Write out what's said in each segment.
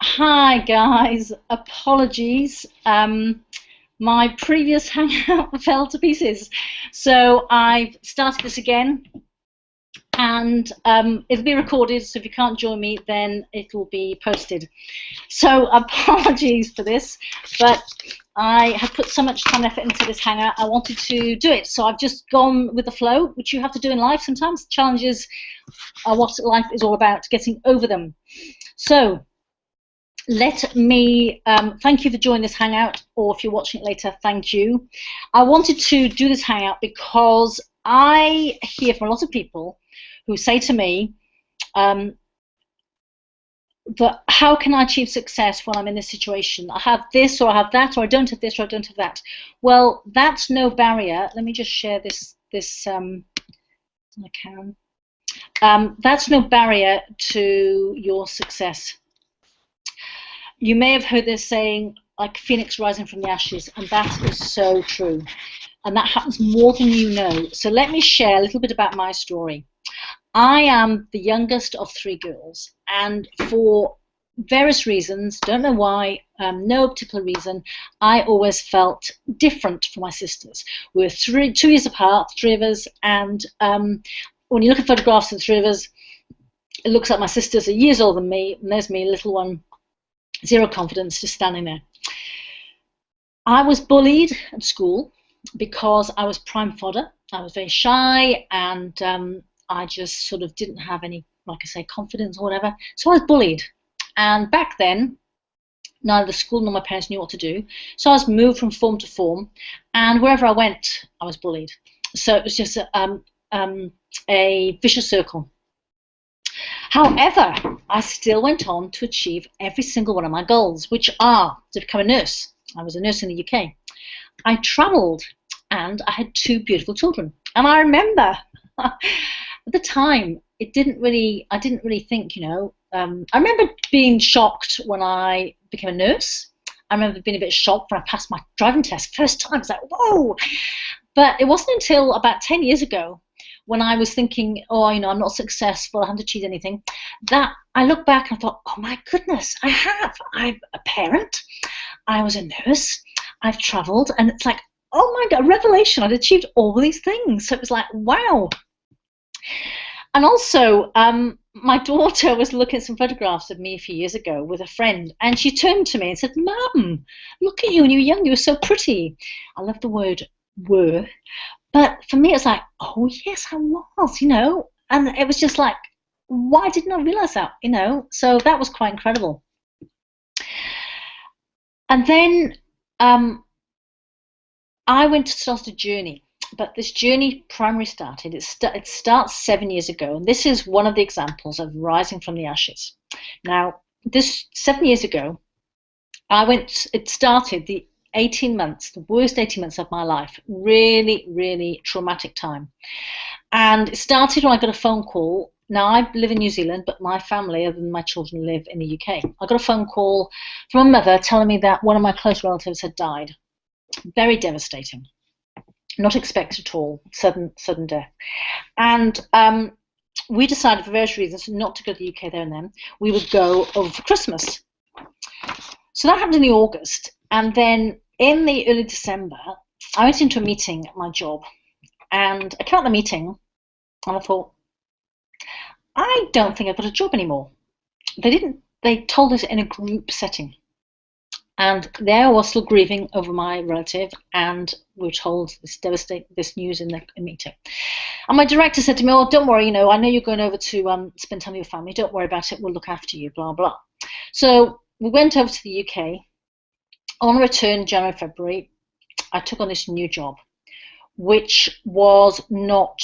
Hi guys, apologies. My previous hangout fell to pieces, so I've started this again, and it'll be recorded. So if you can't join me, then it'll be posted. So apologies for this, but I have put so much time and effort into this hangout. I wanted to do it, so I've just gone with the flow, which you have to do in life sometimes. Challenges are what life is all about, getting over them. So let me thank you for joining this hangout, or if you're watching it later, thank you. I wanted to do this hangout because I hear from a lot of people who say to me that how can I achieve success when I'm in this situation? I have this, or I have that, or I don't have this, or I don't have that. Well, that's no barrier. Let me just share this I can. That's no barrier to your success. You may have heard this saying, like phoenix rising from the ashes, and that is so true. And that happens more than you know. So let me share a little bit about my story. I am the youngest of three girls, and for various reasons, don't know why, no particular reason, I always felt different from my sisters. We're 2 years apart, three of us, and when you look at photographs of the three of us, it looks like my sisters are years older than me, and there's me, little one, zero confidence, just standing there. I was bullied at school because I was prime fodder. I was very shy, and I just sort of didn't have any, like I say, confidence or whatever. So I was bullied. And back then, neither the school nor my parents knew what to do. So I was moved from form to form, and wherever I went, I was bullied. So it was just a vicious circle. However, I still went on to achieve every single one of my goals, which are to become a nurse. I was a nurse in the UK. I travelled, and I had two beautiful children. And I remember at the time, I didn't really think, I remember being shocked when I became a nurse. I remember being a bit shocked when I passed my driving test first time. I was like, whoa! But it wasn't until about 10 years ago, when I was thinking, oh, I'm not successful, I haven't achieved anything, that I look back and I thought, oh my goodness, I'm a parent, I was a nurse, I've travelled, and it's like, oh my God, revelation, I'd achieved all these things. So it was like, wow. And also, my daughter was looking at some photographs of me a few years ago with a friend, and she turned to me and said, Mum, look at you when you were young, you were so pretty. I love the word were. But for me, it's like, oh, yes, I was, and it was just like, why didn't I realize that, So that was quite incredible. And then I went to start a journey, but this journey primarily started, it starts 7 years ago, and this is one of the examples of rising from the ashes. Now, this 7 years ago, it started the 18 months, the worst 18 months of my life, really, really traumatic time. And it started when I got a phone call. Now, I live in New Zealand, but my family, other than my children, live in the UK. I got a phone call from a mother telling me that one of my close relatives had died. Very devastating. Not expected at all, sudden death. And we decided for various reasons not to go to the UK there and then. We would go over for Christmas. So that happened in the August, and then in the early December, I went into a meeting at my job, and I came out of the meeting, and I thought, I don't think I've got a job anymore. They told us in a group setting, and there I was still grieving over my relative, and we were told this news in the meeting. And my director said to me, oh, don't worry, I know you're going over to spend time with your family, don't worry about it, we'll look after you, blah, blah. So we went over to the UK. On return, January, February, I took on this new job, which was not,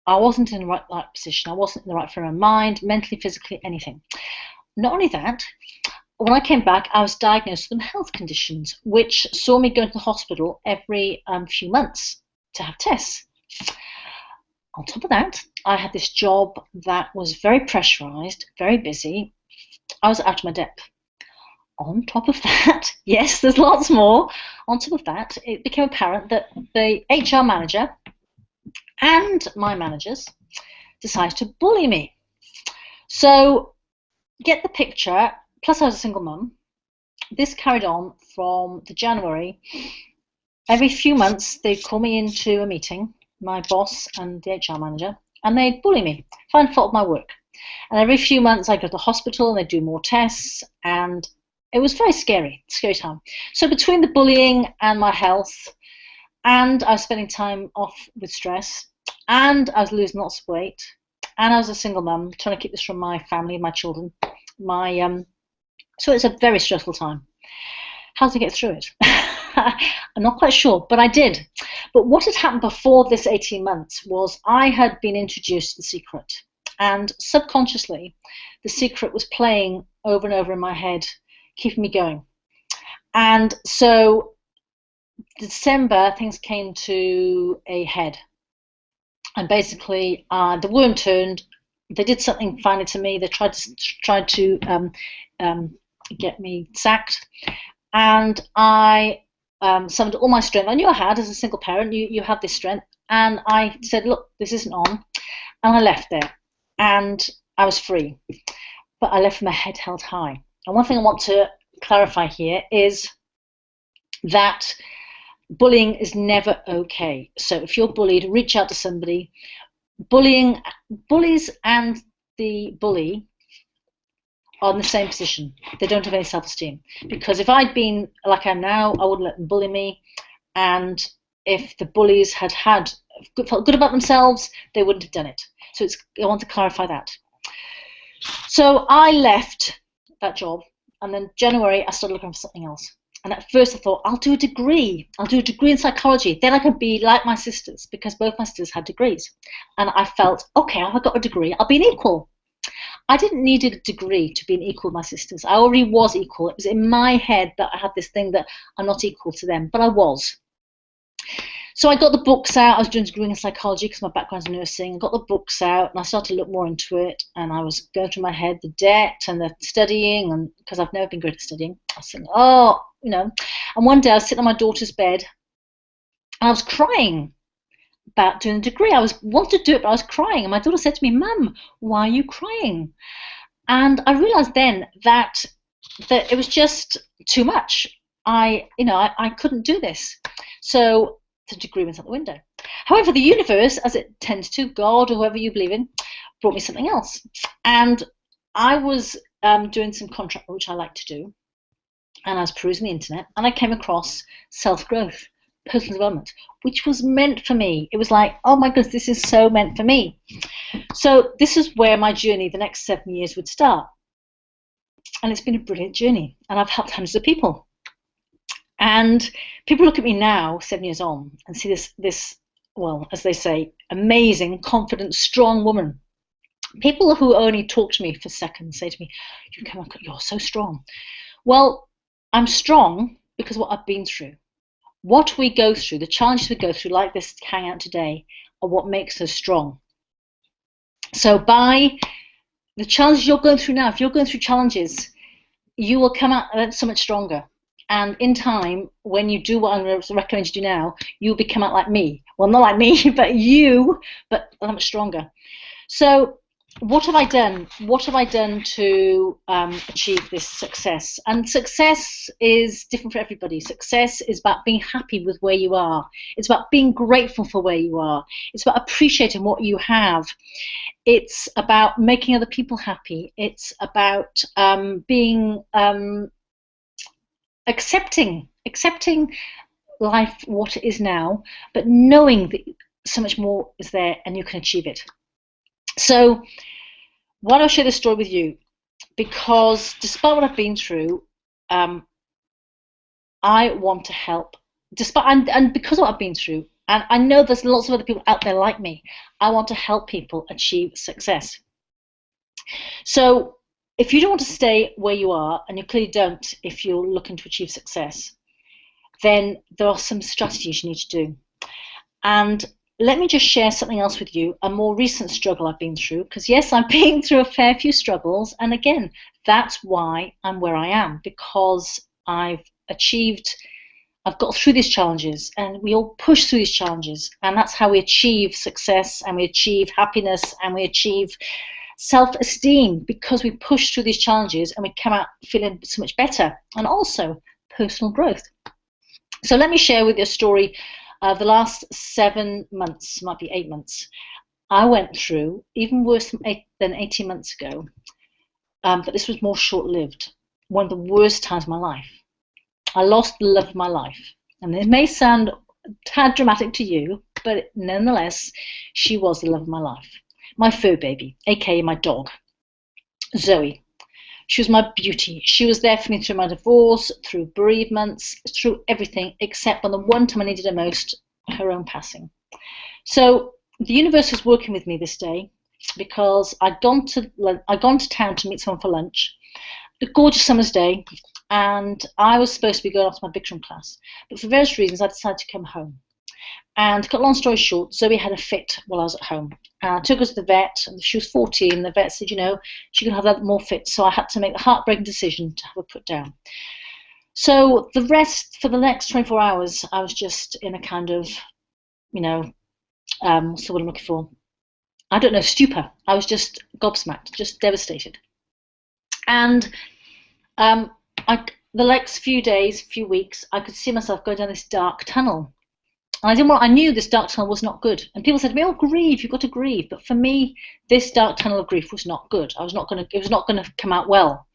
I wasn't in the right position. I wasn't in the right frame of mind, mentally, physically, anything. Not only that, when I came back, I was diagnosed with health conditions, which saw me go to the hospital every few months to have tests. On top of that, I had this job that was very pressurized, very busy. I was out of my depth. On top of that, yes, there's lots more. On top of that, it became apparent that the HR manager and my managers decided to bully me. So get the picture. plus I was a single mum. This carried on from the January. Every few months, they'd call me into a meeting, my boss and the HR manager, and they'd bully me, find fault with my work. And every few months, I'd go to the hospital and they'd do more tests, and it was very scary time. So between the bullying and my health, and I was spending time off with stress, and I was losing lots of weight, and I was a single mum trying to keep this from my family, my children, so it's a very stressful time. How did I get through it? I'm not quite sure, but I did. But what had happened before this 18 months was I had been introduced to The Secret, and subconsciously The Secret was playing over and over in my head, keeping me going. And so December, things came to a head, and basically the worm turned. They did something finally to me. They tried to get me sacked, and I summoned all my strength. I knew I had as a single parent. You have this strength, and I said, "Look, this isn't on," and I left there, and I was free. But I left with my head held high. And one thing I want to clarify here is that bullying is never okay. So if you're bullied, reach out to somebody. Bullies and the bully are in the same position. They don't have any self-esteem. Because if I'd been like I am now, I wouldn't let them bully me. And if the bullies had felt good about themselves, they wouldn't have done it. So I want to clarify that. So I left that job, and then January I started looking for something else. And at first I thought, I'll do a degree. I'll do a degree in psychology. Then I can be like my sisters, because both my sisters had degrees. And I felt, okay, I've got a degree, I'll be an equal. I didn't need a degree to be an equal with my sisters. I already was equal. It was in my head that I had this thing that I'm not equal to them, but I was. So I got the books out. I was doing a degree in psychology because my background's in nursing. I got the books out and I started to look more into it. And I was going through my head the debt and the studying, and because I've never been good at studying, I was thinking, And one day I was sitting on my daughter's bed and I was crying about doing a degree. I wanted to do it, but I was crying. And my daughter said to me, "Mum, why are you crying?" And I realized then that it was just too much. I couldn't do this. So the degree went out the window. However, the universe, as it tends to, God or whoever you believe in, brought me something else. And I was doing some contract work, which I like to do, and I was perusing the internet, and I came across self-growth, personal development, which was meant for me. It was like, oh my goodness, this is so meant for me. So this is where my journey, the next 7 years, would start. And it's been a brilliant journey, and I've helped hundreds of people. And people look at me now, 7 years on, and see this, well, as they say, amazing, confident, strong woman. People who only talk to me for seconds say to me, "You're so strong." Well, I'm strong because of what I've been through. What we go through, the challenges we go through, like this hangout today, are what makes us strong. So by the challenges you're going through now, if you're going through challenges, you will come out so much stronger. And in time, when you do what I'm going to recommend you do now, you'll become out like me. Well, not like me, but that much stronger. So what have I done? What have I done to achieve this success? And success is different for everybody. Success is about being happy with where you are. It's about being grateful for where you are. It's about appreciating what you have. It's about making other people happy. It's about being accepting life what it is now, but knowing that so much more is there and you can achieve it. So why do I share this story with you? Because despite what I've been through, I want to help. And because of what I've been through, and I know there's lots of other people out there like me, I want to help people achieve success. So if you don't want to stay where you are, and you clearly don't if you're looking to achieve success, then there are some strategies you need to do. And let me just share something else with you, a more recent struggle I've been through, because yes, I've been through a fair few struggles, and again, that's why I'm where I am, because I've got through these challenges, and we all push through these challenges, and that's how we achieve success, and we achieve happiness, and we achieve self-esteem, because we pushed through these challenges and we come out feeling so much better, and also personal growth. So let me share with you a story of the last 7 months, might be 8 months. I went through, even worse than 18 months ago, but this was more short-lived, one of the worst times of my life. I lost the love of my life. And it may sound a tad dramatic to you, but nonetheless, she was the love of my life. My fur baby, aka my dog, Zoe. She was my beauty. She was there for me through my divorce, through bereavements, through everything, except on the one time I needed her most, her own passing. So the universe was working with me this day, because I'd gone to town to meet someone for lunch. A gorgeous summer's day, and I was supposed to be going off to my Bikram class, but for various reasons I decided to come home. And to cut a long story short, Zoe had a fit while I was at home. I took her to the vet, and she was 14. The vet said, she could have that more fit, so I had to make the heartbreaking decision to have her put down. So for the next 24 hours, I was just in a kind of, what's the word I'm looking for? I don't know, stupor. I was just gobsmacked, just devastated. And the next few days, few weeks, I could see myself going down this dark tunnel. And I knew this dark tunnel was not good. And people said to me, "Oh, grieve, you've got to grieve." But for me, this dark tunnel of grief was not good. It was not going to come out well.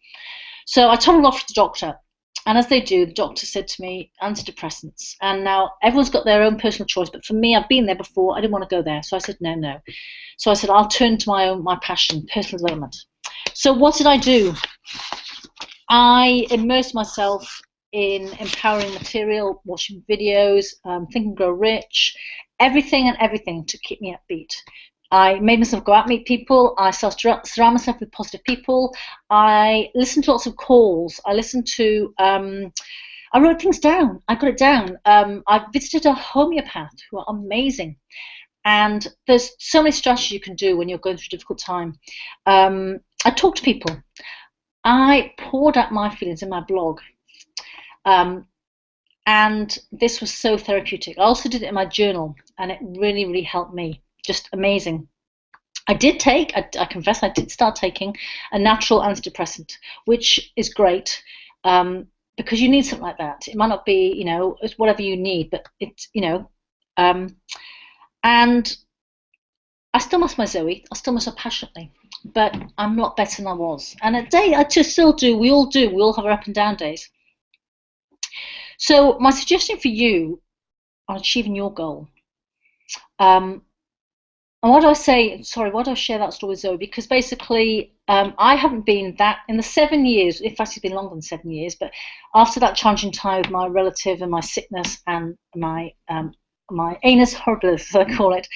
So I toddled off to the doctor. And as they do, the doctor said to me, antidepressants. And now everyone's got their own personal choice. But for me, I've been there before. I didn't want to go there. So I said, no. So I said, I'll turn to my passion, personal development. So what did I do? I immersed myself in empowering material, watching videos, Think and Grow Rich, everything to keep me upbeat. I made myself go out and meet people. I started to surround myself with positive people. I listened to lots of calls. I listened to, I wrote things down. I got it down. I visited a homeopath who are amazing. And there's so many strategies you can do when you're going through a difficult time. I talked to people. I poured out my feelings in my blog. And this was so therapeutic. I also did it in my journal, and it really, really helped me. Just amazing. I confess, I did start taking a natural antidepressant, which is great, because you need something like that. It might not be, it's whatever you need, but it's, and I still miss my Zoe. I still miss her passionately, but I'm a lot better than I was. And a day, I just still do. We all do. We all have our up and down days. So my suggestion for you on achieving your goal, and why do I share that story with Zoe? Because basically, I haven't been that, in the 7 years, in fact it's been longer than 7 years, but after that challenging time with my relative and my sickness and my anus horribilis, as I call it,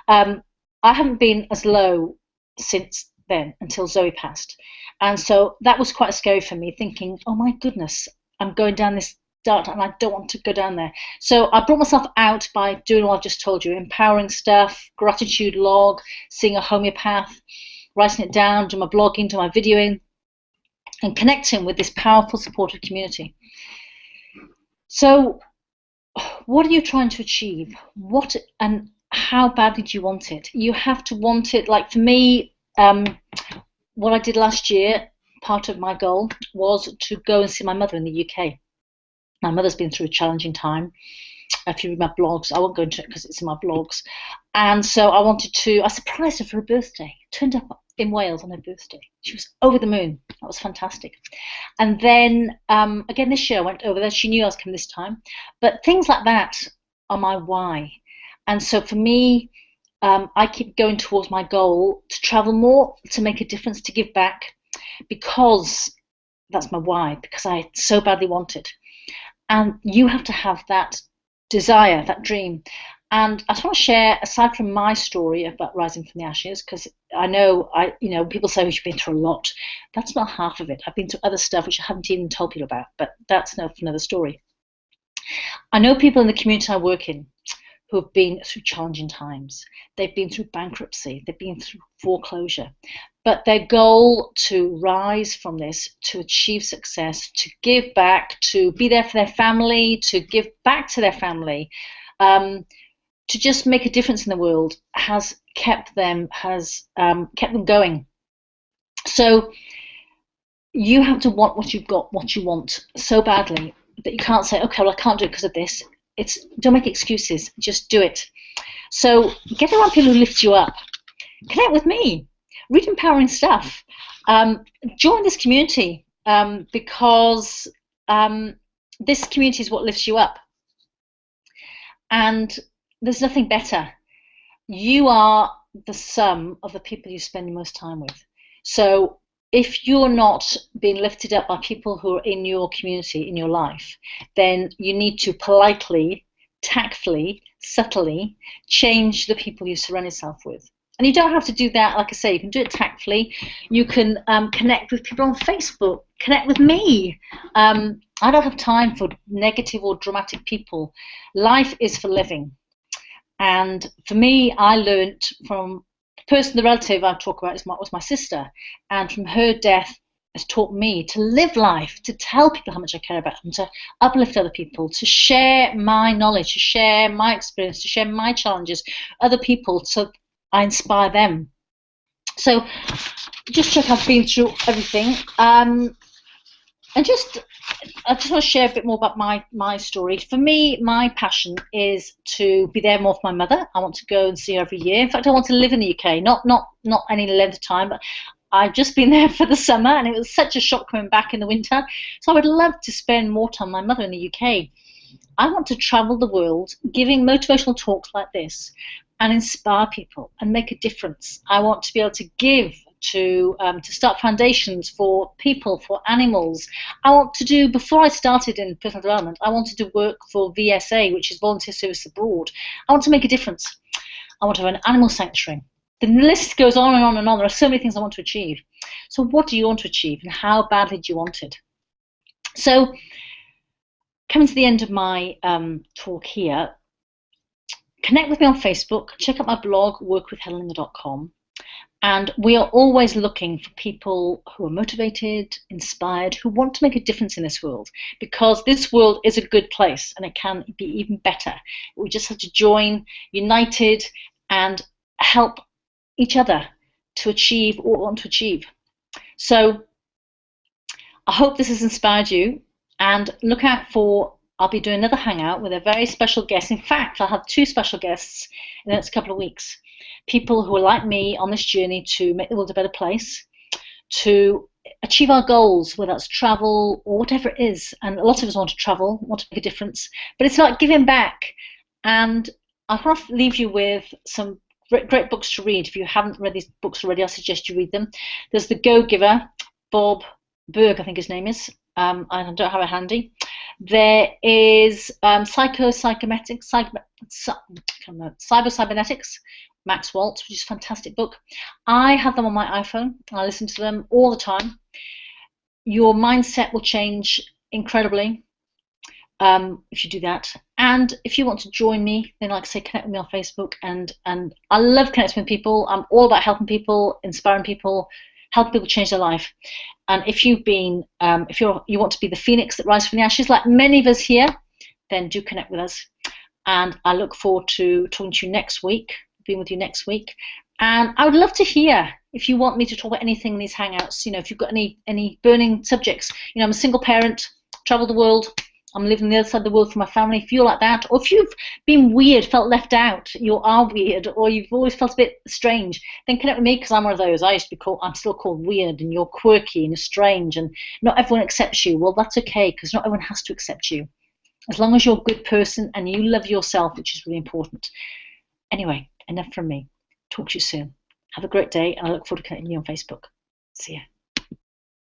I haven't been as low since then, until Zoe passed. And so that was quite scary for me, thinking, oh my goodness, I'm going down this dark, and I don't want to go down there. So I brought myself out by doing what I've just told you, empowering stuff, gratitude log, seeing a homeopath, writing it down, doing my blogging, doing my videoing, and connecting with this powerful, supportive community. So what are you trying to achieve? What and how badly do you want it? You have to want it. Like for me, what I did last year, part of my goal was to go and see my mother in the UK. My mother's been through a challenging time. If you read my blogs, I won't go into it because it's in my blogs. And so I surprised her for her birthday. Turned up in Wales on her birthday. She was over the moon. That was fantastic. And then, again this year I went over there. She knew I was coming this time. But things like that are my why. And so for me, I keep going towards my goal to travel more, to make a difference, to give back, because that's my why, because I so badly want it. And you have to have that desire, that dream. And I just want to share, aside from my story about rising from the ashes, because I know, people say you've been through a lot. That's not half of it. I've been through other stuff which I haven't even told people about, but that's another story. I know people in the community I work in who have been through challenging times. They've been through bankruptcy. They've been through foreclosure. But their goal to rise from this, to achieve success, to give back, to be there for their family, to give back to their family, to just make a difference in the world, has kept them going. So you have to want what you've got, what you want so badly that you can't say, okay, well, I can't do it because of this. Don't make excuses, just do it. So get around people who lift you up. Connect with me. Read empowering stuff. Join this community because this community is what lifts you up. And there's nothing better. You are the sum of the people you spend the most time with. So if you're not being lifted up by people who are in your community, in your life, then you need to politely, tactfully, subtly change the people you surround yourself with. And you don't have to do that, like I say, you can do it tactfully. You can connect with people on Facebook, connect with me. I don't have time for negative or dramatic people. Life is for living. And for me, I learned from the relative I talk about was my sister, and from her death has taught me to live life, to tell people how much I care about them, to uplift other people, to share my knowledge, to share my experience, to share my challenges, other people, so I inspire them. So just check I've been through everything. And I just want to share a bit more about my story. For me, my passion is to be there more for my mother. I want to go and see her every year. In fact, I want to live in the UK, not any length of time, but I've just been there for the summer, and it was such a shock coming back in the winter. So I would love to spend more time with my mother in the UK. I want to travel the world giving motivational talks like this and inspire people and make a difference. I want to be able to give, to start foundations for people, for animals. I want to do, before I started in personal development, I wanted to work for VSA, which is Volunteer Service Abroad. I want to make a difference. I want to have an animal sanctuary. The list goes on and on and on. There are so many things I want to achieve. So what do you want to achieve, and how badly do you want it? So coming to the end of my talk here, connect with me on Facebook, check out my blog, workwithhelen.com. And we are always looking for people who are motivated, inspired, who want to make a difference in this world, because this world is a good place and it can be even better. We just have to join united and help each other to achieve what we want to achieve. So I hope this has inspired you, and look out for, I'll be doing another hangout with a very special guest. In fact, I'll have 2 special guests in the next couple of weeks. People who are like me on this journey to make the world a better place, to achieve our goals, whether that's travel or whatever it is. And a lot of us want to travel, want to make a difference, but it's like giving back. And I want to leave you with some great books to read. If you haven't read these books already, I suggest you read them. There's The Go-Giver, Bob Burg, I think his name is. I don't have it handy. There is Cyber-Cybernetics, Max Waltz, which is a fantastic book. I have them on my iPhone. I listen to them all the time. Your mindset will change incredibly if you do that. And if you want to join me, then like I say, connect with me on Facebook. And I love connecting with people. I'm all about helping people, inspiring people, helping people change their life. And if you've been, if you want to be the phoenix that rises from the ashes, like many of us here, then do connect with us. And I look forward to talking to you next week, being with you next week. And I would love to hear if you want me to talk about anything in these hangouts. You know, if you've got any burning subjects. You know, I'm a single parent, travel the world. I'm living on the other side of the world for my family. If you're like that, or if you've been weird, felt left out, you are weird, or you've always felt a bit strange, then connect with me, because I'm one of those. I'm still called weird, and you're quirky and you're strange, and not everyone accepts you. Well, that's okay, because not everyone has to accept you. As long as you're a good person and you love yourself, which is really important. Anyway, enough from me. Talk to you soon. Have a great day, and I look forward to connecting with you on Facebook. See ya.